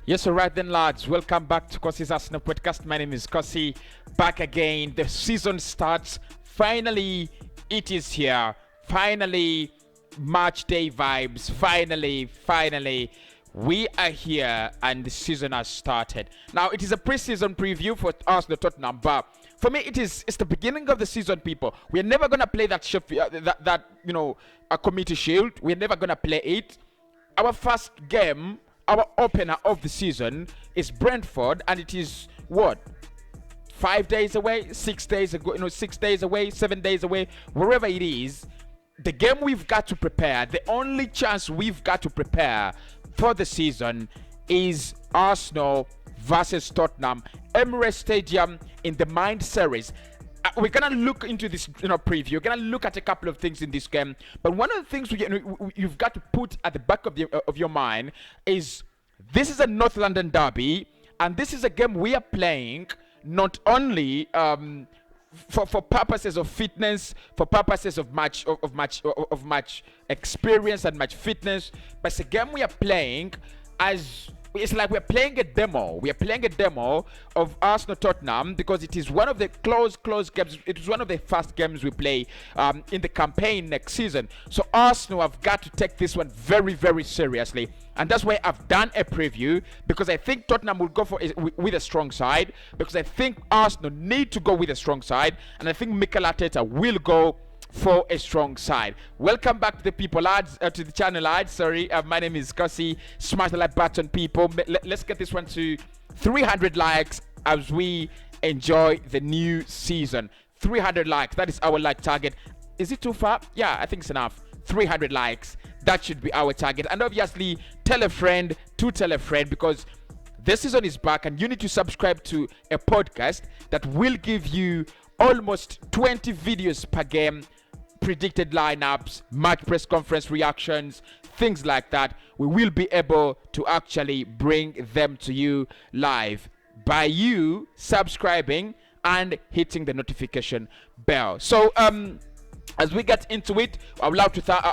Yes, all right then, lads. Welcome back to Cossy's Arsenal podcast. My name is Cossy. Back again. The season starts. Finally, it is here. Finally, match day vibes. Finally, we are here and the season has started. Now, it is a pre-season preview for Arsenal Tottenham, but for me, it's the beginning of the season, people. We're never gonna play that a committee shield. We're never gonna play it. Our first game, our opener of the season is Brentford, and it is what, 5 days away, 6 days ago, 6 days away, 7 days away, wherever it is. The game we've got to prepare, the only chance we've got to prepare for the season is Arsenal versus Tottenham, Emirates Stadium in the Mind series. We're gonna look into this preview. We're gonna look at a couple of things in this game, but one of the things you've got to put at the back of your mind is this is a North London derby, and this is a game we are playing not only for purposes of fitness, for purposes of match experience and match fitness, but it's a game we are playing as it's like we're playing a demo. We are playing a demo of Arsenal Tottenham because it is one of the close games. It is one of the first games we play in the campaign next season. So Arsenal have got to take this one very, very seriously. And that's why I've done a preview, because I think Tottenham will go with a strong side, because I think Arsenal need to go with a strong side, and I think Mikel Arteta will go for a strong side. Welcome back to the people, lads, to the channel, lads. Sorry, my name is Cossy. Smash the like button, people. Let's get this one to 300 likes as we enjoy the new season. 300 likes, that is our like target. Is it too far? Yeah, I think it's enough. 300 likes, that should be our target. And obviously, tell a friend to tell a friend, because this season is back and you need to subscribe to a podcast that will give you almost 20 videos per game, predicted lineups, match press conference reactions, things like that. We will be able to actually bring them to you live by you subscribing and hitting the notification bell. So as we get into it, I would love to thank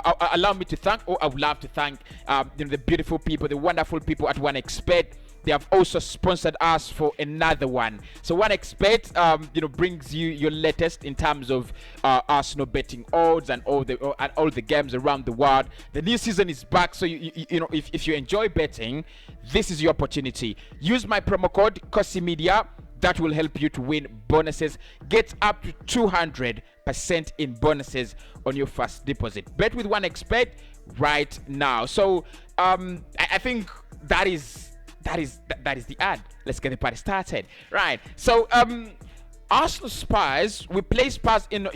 the beautiful people, the wonderful people at OneXpert. They have also sponsored us for another one. So OneXpert, brings you your latest in terms of Arsenal betting odds and all the games around the world. The new season is back, so if you enjoy betting, this is your opportunity. Use my promo code Cossy Media. That will help you to win bonuses. Get up to 200% in bonuses on your first deposit. Bet with OneXpert right now. So I think that is the ad. Let's get the party started. Right. So Arsenal Spurs, we play Spurs in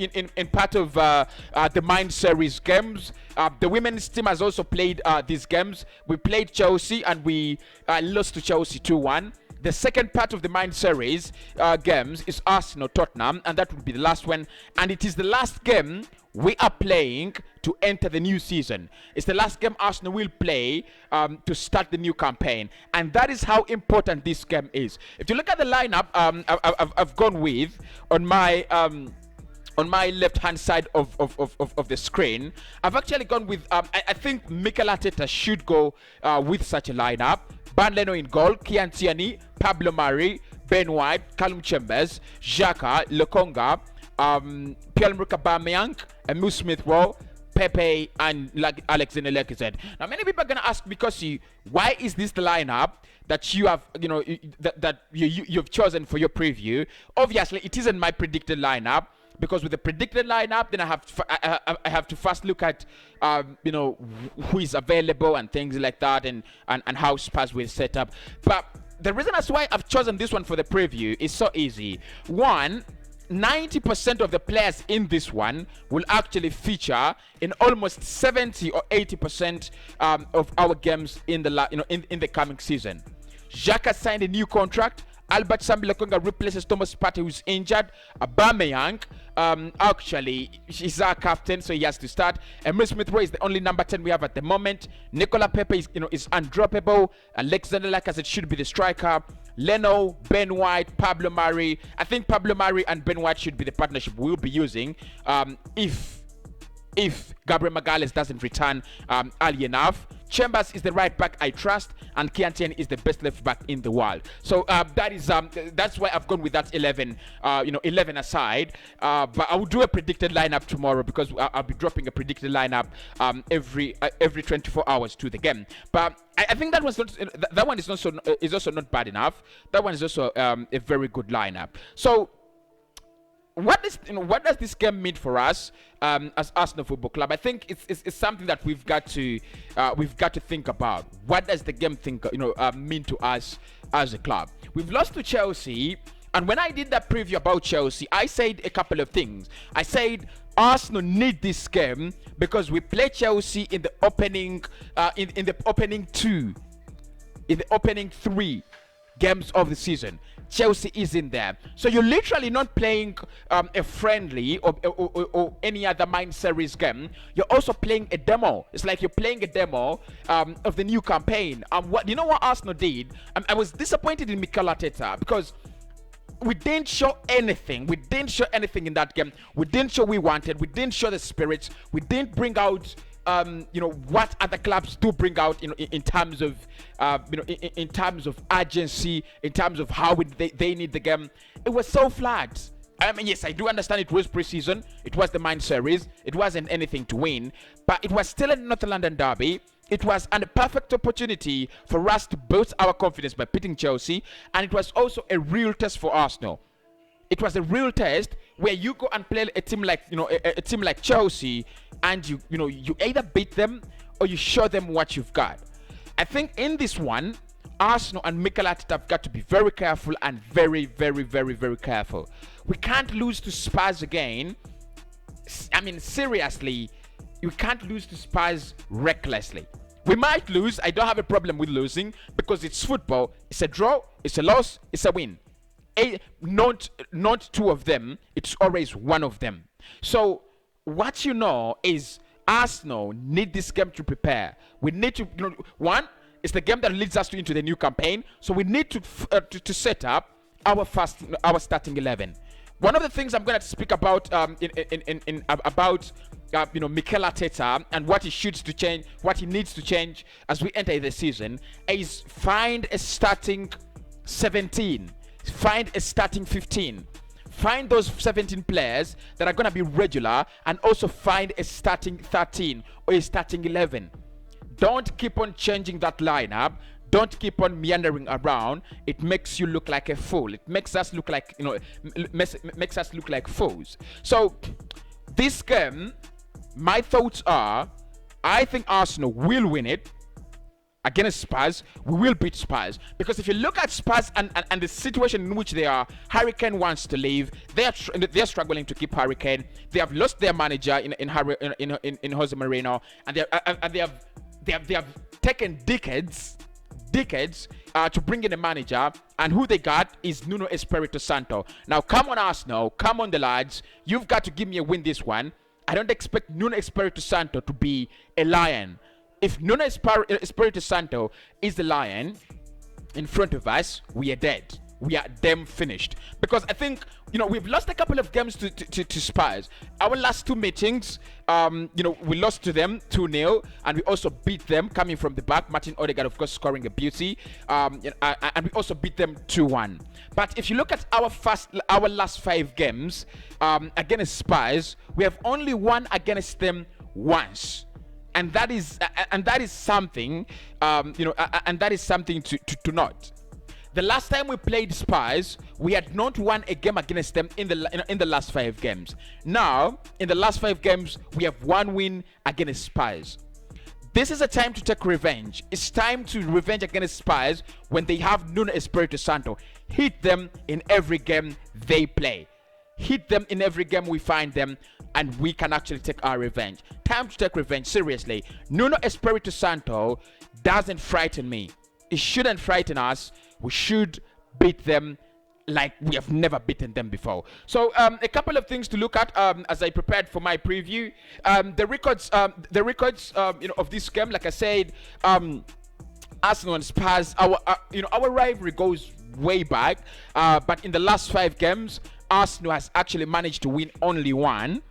part of the Mind series games. The women's team has also played these games. We played Chelsea and we lost to Chelsea 2-1. The second part of the Mind series games is Arsenal Tottenham, and that will be the last one. And it is the last game we are playing to enter the new season. It's the last game Arsenal will play to start the new campaign, and that is how important this game is. If you look at the lineup, I've gone with on my left hand side of the screen, I've actually gone with I think Mikel Arteta should go with such a lineup. Ban Leno in goal, Kian Tierney, Pablo Mari, Ben White, Callum Chambers, Xhaka, Lokonga, Pierre-Emerick Aubameyang, Emile Smith-Rowe, Pepe, and Alexander-Lacazette. Now, many people are gonna ask, because why is this the lineup that you have, you've chosen for your preview? Obviously, it isn't my predicted lineup, because with the predicted lineup, then I have to first look at who is available and things like that, and how Spurs will set up. But the reason as why I've chosen this one for the preview is so easy. One, 90% of the players in this one will actually feature in almost 70 or 80% of our games in the coming season. Xhaka signed a new contract. Albert Sambi replaces Thomas Partey, who's injured. Aubameyang, actually, he's our captain, so he has to start. Emile Smith-Rowe is the only number 10 we have at the moment. Nicola Pepe is undroppable. Alexander Lacazette should be the striker. Leno, Ben White, Pablo Mari. I think Pablo Mari and Ben White should be the partnership we'll be using if Gabriel Magalhaes doesn't return early enough. Chambers is the right back I trust, and Kiantian is the best left back in the world. So that's why I've gone with that 11. 11 aside. But I will do a predicted lineup tomorrow, because I'll be dropping a predicted lineup every 24 hours to the game. But I think that one is also not bad enough. That one is also a very good lineup. So what does this game mean for us as Arsenal Football Club? I think it's something that we've got to think about. What does the game mean to us as a club? We've lost to Chelsea, and when I did that preview about Chelsea, I said a couple of things. I said Arsenal need this game because we play Chelsea in the opening in the opening 3 games of the season. Chelsea is in there, so you're literally not playing a friendly or any other Mind Series game. You're also playing a demo. It's like you're playing a demo of the new campaign. What Arsenal did? I was disappointed in Mikel Arteta, because we didn't show anything. We didn't show anything in that game. We didn't show we wanted. We didn't show the spirit. We didn't bring out what other clubs do bring out in terms of in terms of urgency, in terms of how they need the game. It was so flat. I mean, yes, I do understand it was pre-season, it was the Mind Series, it wasn't anything to win, but it was still a North London derby. It was a perfect opportunity for us to boost our confidence by beating Chelsea, and it was also a real test for Arsenal. It was a real test where you go and play a team like a team like Chelsea, and you either beat them or you show them what you've got. I think in this one, Arsenal and Mikel Arteta have got to be very careful, and very, very, very, very careful. We can't lose to Spurs again. I mean, seriously, you can't lose to Spurs recklessly. We might lose. I don't have a problem with losing, because it's football. It's a draw, it's a loss, it's a win. Not 2 of them, it's always one of them. So what is Arsenal need this game to prepare. We need to, one, it's the game that leads us into the new campaign, so we need to set up our starting 11. One of the things I'm going to speak about about Mikel Arteta and what he needs to change as we enter the season is find a starting 17, find a starting 15. Find those 17 players that are going to be regular, and also find a starting 13 or a starting 11. Don't keep on changing that lineup. Don't keep on meandering around. It makes you look like a fool. It makes us look like makes us look like fools. So this game, my thoughts are, I think Arsenal will win it against Spurs. We will beat Spurs, because if you look at Spurs and the situation in which they are, Harry Kane wants to leave. They're struggling to keep Harry Kane. They have lost their manager in Jose Mourinho, and they have taken decades to bring in a manager, and who they got is Nuno Espirito Santo. Now, come on, Arsenal, come on, the lads, you've got to give me a win this one. I don't expect Nuno Espirito Santo to be a lion. If Nuno Espirito Santo is the lion in front of us, we are dead. We are damn finished. Because I think, we've lost a couple of games to Spurs. Our last 2 meetings, we lost to them 2-0, and we also beat them coming from the back. Martin Odegaard, of course, scoring a beauty. And we also beat them 2-1. But if you look at our last 5 games against Spurs, we have only won against them once. And that is something, and that is something to note. The last time we played Spurs, we had not won a game against them in the last 5 games. Now, in the last 5 games, we have 1 win against Spurs. This is a time to take revenge. It's time to revenge against Spurs when they have Nuno Espirito Santo. Hit them in every game they play. Hit them in every game we find them, and we can actually take our revenge. Time to take revenge, seriously. Nuno Espirito Santo doesn't frighten me. It shouldn't frighten us. We should beat them like we have never beaten them before. So a couple of things to look at as I prepared for my preview. The records of this game, like I said, Arsenal and Spurs, our rivalry goes way back, but in the last 5 games, Arsenal has actually managed to win only 1.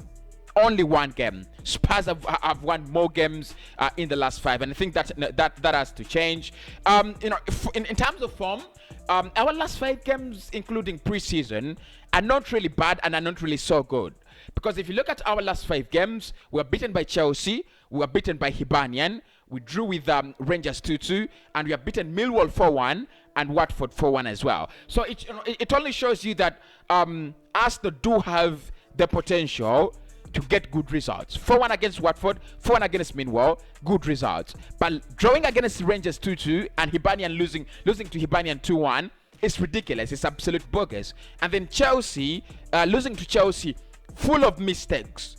only one game. Spurs have won more games in the last 5, and I think that has to change. In terms of form, our last 5 games, including preseason, are not really bad and are not really so good. Because if you look at our last 5 games, we were beaten by Chelsea, we were beaten by Hibernian, we drew with Rangers 2-2, and we have beaten Millwall 4-1 and Watford 4-1 as well. So it only shows you that Arsenal do have the potential to get good results. 4-1 against Watford, 4-1 against Millwall, good results. But drawing against Rangers 2-2 and Hibernian losing to Hibernian 2-1 is ridiculous. It's absolute bogus. And then Chelsea, losing to Chelsea, full of mistakes.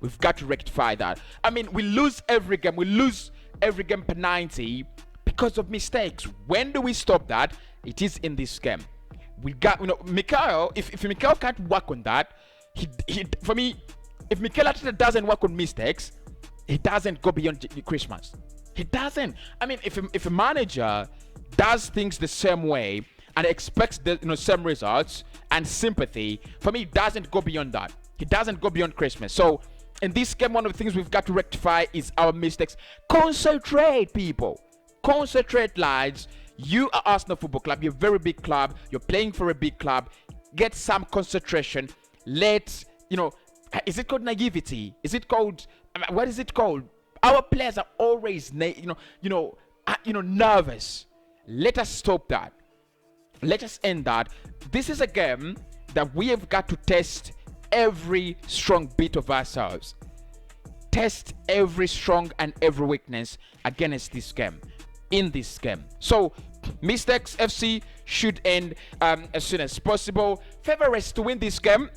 We've got to rectify that. I mean, we lose every game. We lose every game per 90 because of mistakes. When do we stop that? It is in this game. We got, Mikel, if Mikel can't work on that, for me, if Mikel Arteta doesn't work on mistakes, he doesn't go beyond Christmas. He doesn't. I mean, if a manager does things the same way and expects the same results and sympathy, for me, he doesn't go beyond that. He doesn't go beyond Christmas. So in this game, one of the things we've got to rectify is our mistakes. Concentrate, people. Concentrate, lads. You are Arsenal Football Club. You're a very big club. You're playing for a big club. Get some concentration. Is it called naivety? Is it called, what is it called? Our players are always, nervous. Let us stop that. Let us end that. This is a game that we have got to test every strong bit of ourselves. Test every strong and every weakness against this game. In this game. So mistakes FC should end as soon as possible. Favorites to win this game.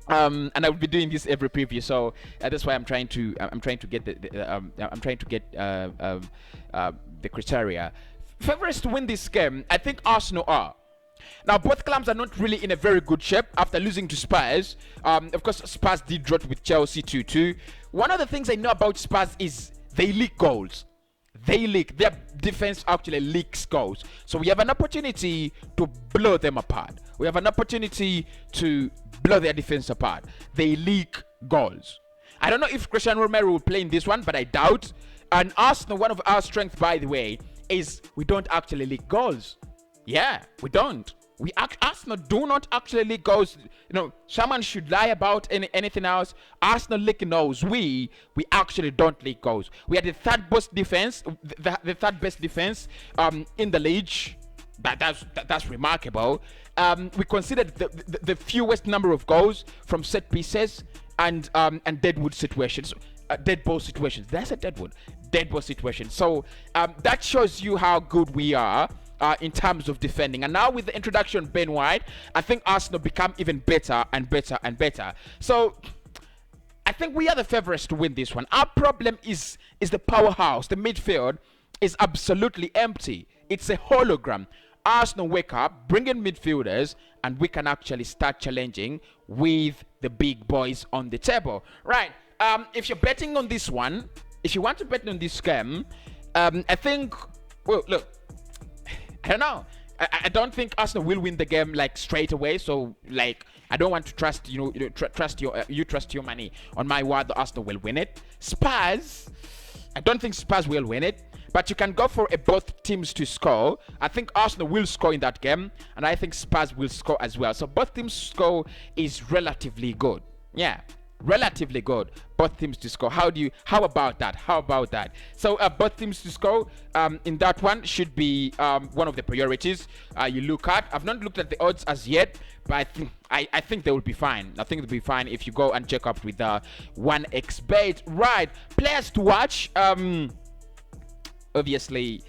And I will be doing this every preview, so that's why I'm trying to get the criteria. Favorites to win this game, I think Arsenal are. Now, both clubs are not really in a very good shape after losing to Spurs. Of course, Spurs did draw with Chelsea 2-2. One of the things I know about Spurs is they leak goals. Their defense actually leaks goals. So we have an opportunity to blow them apart. We have an opportunity to blow their defense apart. They leak goals. I don't know if Cristiano Romero will play in this one, but I doubt. And Arsenal, one of our strengths, by the way, is we don't actually leak goals. Yeah, we don't. Arsenal do not actually leak goals. Someone should lie about anything else. Arsenal leak goals. We actually don't leak goals. We are the third best defense, the third best defense in the league. That's remarkable. We considered the fewest number of goals from set pieces and deadwood situations. Dead ball situations. That's a dead ball situation. So that shows you how good we are. In terms of defending. And now with the introduction of Ben White, I think Arsenal become even better and better and better. So I think we are the favorites to win this one. Our problem is the powerhouse. The midfield is absolutely empty. It's a hologram. Arsenal wake up, bring in midfielders, and we can actually start challenging with the big boys on the table. Right. If you're betting on this one, if you want to bet on this game, I think, well, look, I don't know. I don't think Arsenal will win the game straight away. So I don't want to trust trust your money on my word that Arsenal will win it. Spurs, I don't think Spurs will win it. But you can go for both teams to score. I think Arsenal will score in that game, and I think Spurs will score as well. So both teams score is relatively good. Yeah. Relatively good. Both teams to score. How about that? So both teams to score in that one should be one of the priorities you look at. I've not looked at the odds as yet, but I think they will be fine. I think they'll be fine if you go and check up with 1xbet. Right, players to watch. Obviously,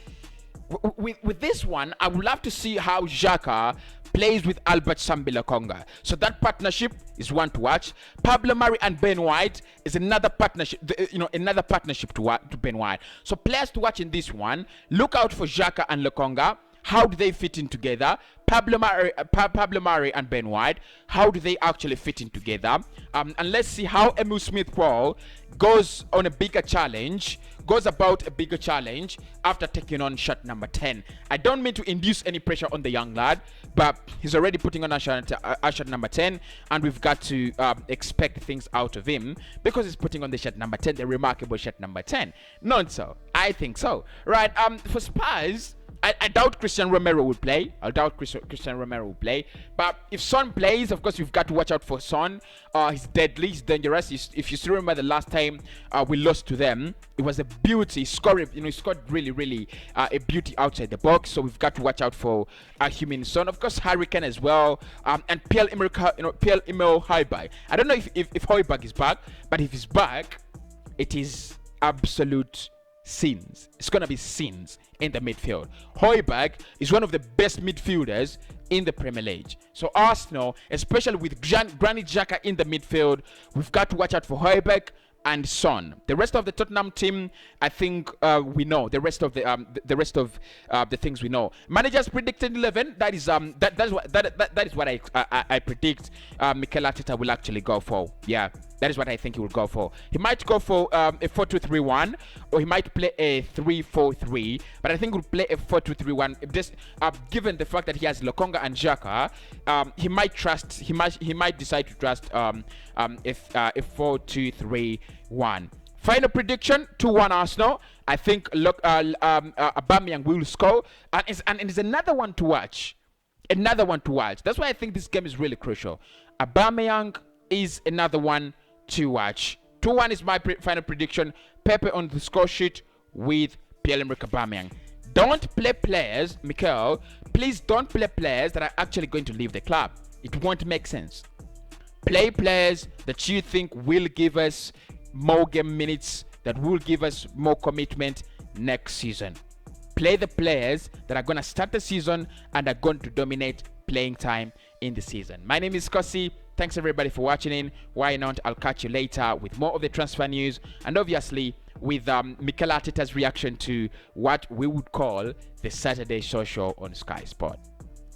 with this one, I would love to see how Xhaka plays with Albert Sambila Konga. So that partnership is one to watch. Pablo Mari and Ben White is another partnership, another partnership to Ben White. So players to watch in this one. Look out for Xhaka and Lokonga. how do they fit in together? Pablo Mari and Ben White, how do they actually fit in together? And let's see how Emil Smith-Rowe goes about a bigger challenge after taking on shot number 10. I don't mean to induce any pressure on the young lad, but he's already putting on a shot number 10, and we've got to expect things out of him because he's putting on the shot number 10, the remarkable shot number 10. Not so. I think so. Right. For Spurs, I doubt Christian Romero will play. Christian Romero will play. But if Son plays, of course, we've got to watch out for Son. He's deadly. He's dangerous. If you still remember the last time we lost to them, it was a beauty. He scored really a beauty outside the box. So we've got to watch out for Heung-min Son. Of course, Harry Kane as well. And Pierre-Emile Højbjerg. I don't know if Højbjerg is back, but if he's back, it is absolute sins. It's gonna be sins in the midfield. Højbjerg is one of the best midfielders in the Premier League. So Arsenal, especially with Granit Xhaka in the midfield, we've got to watch out for Højbjerg and Son. The rest of the Tottenham team, I think we know. The rest of the things we know. Managers predicted 11. That is what I predict. Mikel Arteta will actually go for. Yeah, that is what I think he will go for. He might go for a 4-2-3-1, or he might play a 3-4-3. But I think he'll play a 4-2-3-1. If this, given the fact that he has Lokonga and Xhaka, he might decide to trust a 4-2-3-1. Final prediction: 2-1 Arsenal. I think Aubameyang will score, and it's another one to watch. That's why I think this game is really crucial. Aubameyang is another one to watch. 2-1 is my final prediction. Pepe on the score sheet with Pierre-Emerick Aubameyang. Don't play players, Mikel. Please don't play players that are actually going to leave the club. It won't make sense. Play players that you think will give us more game minutes, that will give us more commitment next season. Play the players that are going to start the season and are going to dominate playing time in the season. My name is Cossy. Thanks everybody for watching in. Why not? I'll catch you later with more of the transfer news, and obviously with Mikel Arteta's reaction to what we would call the Saturday social on Sky Sport.